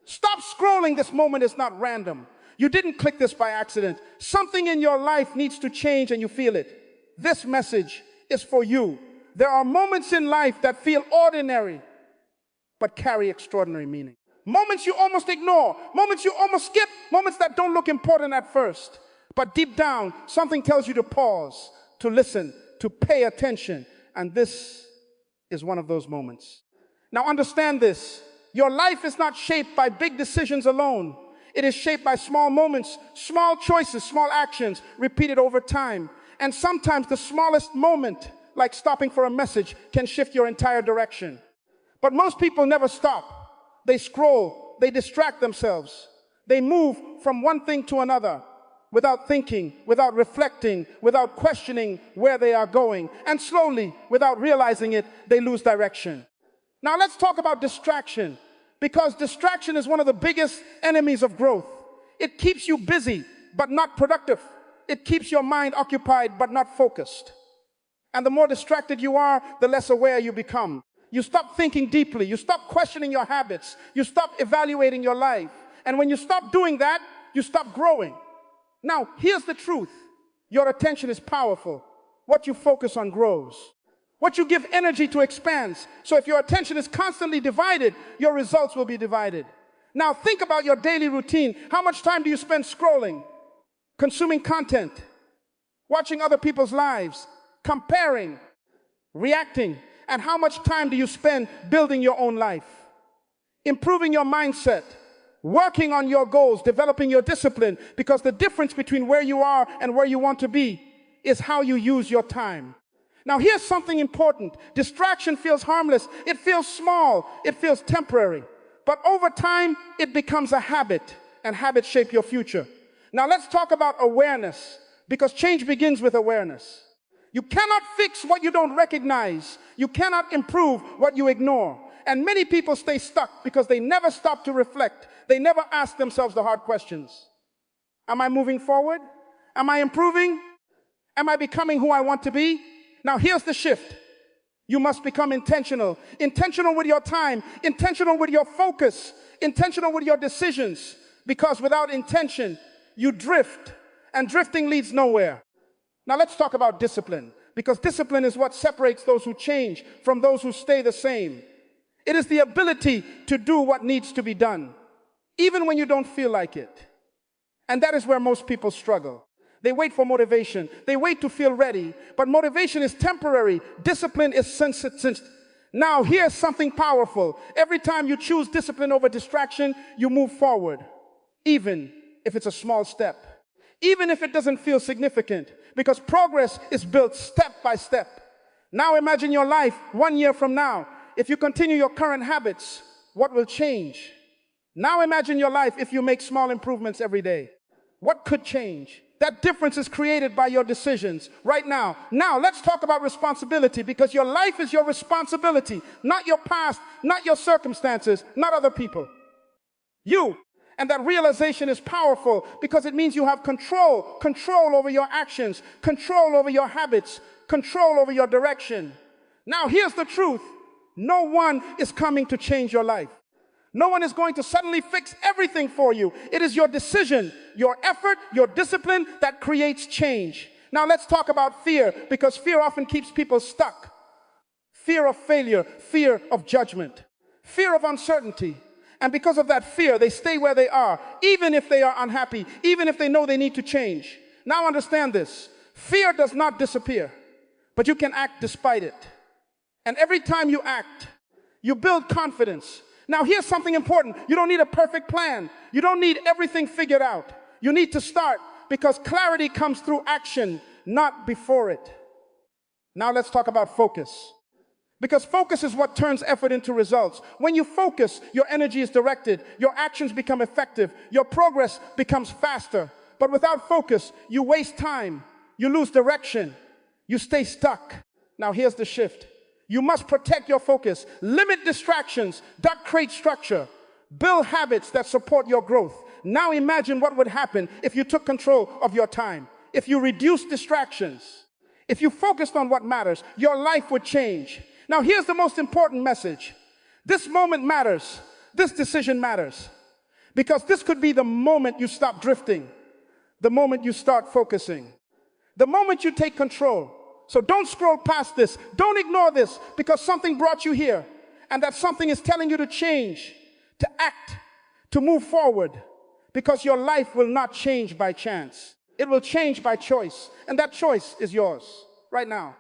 Stop scrolling. This moment is not random. You didn't click this by accident. Something in your life needs to change and you feel it. This message is for you. There are moments in life that feel ordinary, but carry extraordinary meaning. Moments you almost ignore, moments you almost skip, moments that don't look important at first. But deep down, something tells you to pause, to listen, to pay attention. And this is one of those moments. Now understand this. Your life is not shaped by big decisions alone. It is shaped by small moments, small choices, small actions repeated over time. And sometimes the smallest moment, like stopping for a message, can shift your entire direction. But most people never stop. They scroll, they distract themselves. They move from one thing to another without thinking, without reflecting, without questioning where they are going. And slowly, without realizing it, they lose direction. Now let's talk about distraction, because distraction is one of the biggest enemies of growth. It keeps you busy, but not productive. It keeps your mind occupied, but not focused. And the more distracted you are, the less aware you become. You stop thinking deeply. You stop questioning your habits. You stop evaluating your life. And when you stop doing that, you stop growing. Now, here's the truth. Your attention is powerful. What you focus on grows. What you give energy to expands. So if your attention is constantly divided, your results will be divided. Now, think about your daily routine. How much time do you spend scrolling, consuming content, watching other people's lives, comparing, reacting? And how much time do you spend building your own life, improving your mindset, working on your goals, developing your discipline? Because the difference between where you are and where you want to be is how you use your time. Now, here's something important. Distraction feels harmless. It feels small. It feels temporary. But over time, it becomes a habit, and habits shape your future. Now, let's talk about awareness, because change begins with awareness. You cannot fix what you don't recognize. You cannot improve what you ignore. And many people stay stuck because they never stop to reflect. They never ask themselves the hard questions. Am I moving forward? Am I improving? Am I becoming who I want to be? Now here's the shift. You must become intentional. Intentional with your time. Intentional with your focus. Intentional with your decisions. Because without intention, you drift. And drifting leads nowhere. Now let's talk about discipline, because discipline is what separates those who change from those who stay the same. It is the ability to do what needs to be done, even when you don't feel like it. And that is where most people struggle. They wait for motivation. They wait to feel ready. But motivation is temporary. Discipline is sensitive. Now here's something powerful. Every time you choose discipline over distraction, you move forward, even if it's a small step. Even if it doesn't feel significant, because progress is built step by step. Now imagine your life 1 year from now. If you continue your current habits, what will change? Now imagine your life if you make small improvements every day. What could change? That difference is created by your decisions right now. Now let's talk about responsibility, because your life is your responsibility, not your past, not your circumstances, not other people. You. And that realization is powerful because it means you have control over your actions, control over your habits, control over your direction. Now, here's the truth. No one is coming to change your life. No one is going to suddenly fix everything for you. It is your decision, your effort, your discipline that creates change. Now, let's talk about fear, because fear often keeps people stuck. Fear of failure, fear of judgment, fear of uncertainty. And because of that fear, they stay where they are, even if they are unhappy, even if they know they need to change. Now understand this. Fear does not disappear, but you can act despite it. And every time you act, you build confidence. Now here's something important. You don't need a perfect plan. You don't need everything figured out. You need to start, because clarity comes through action, not before it. Now let's talk about focus. Because focus is what turns effort into results. When you focus, your energy is directed, your actions become effective, your progress becomes faster. But without focus, you waste time, you lose direction, you stay stuck. Now here's the shift. You must protect your focus, limit distractions, that create structure, build habits that support your growth. Now imagine what would happen if you took control of your time, if you reduced distractions, if you focused on what matters, your life would change. Now here's the most important message. This moment matters. This decision matters. Because this could be the moment you stop drifting, the moment you start focusing, the moment you take control. So don't scroll past this. Don't ignore this because something brought you here. And that something is telling you to change, to act, to move forward. Because your life will not change by chance. It will change by choice. And that choice is yours right now.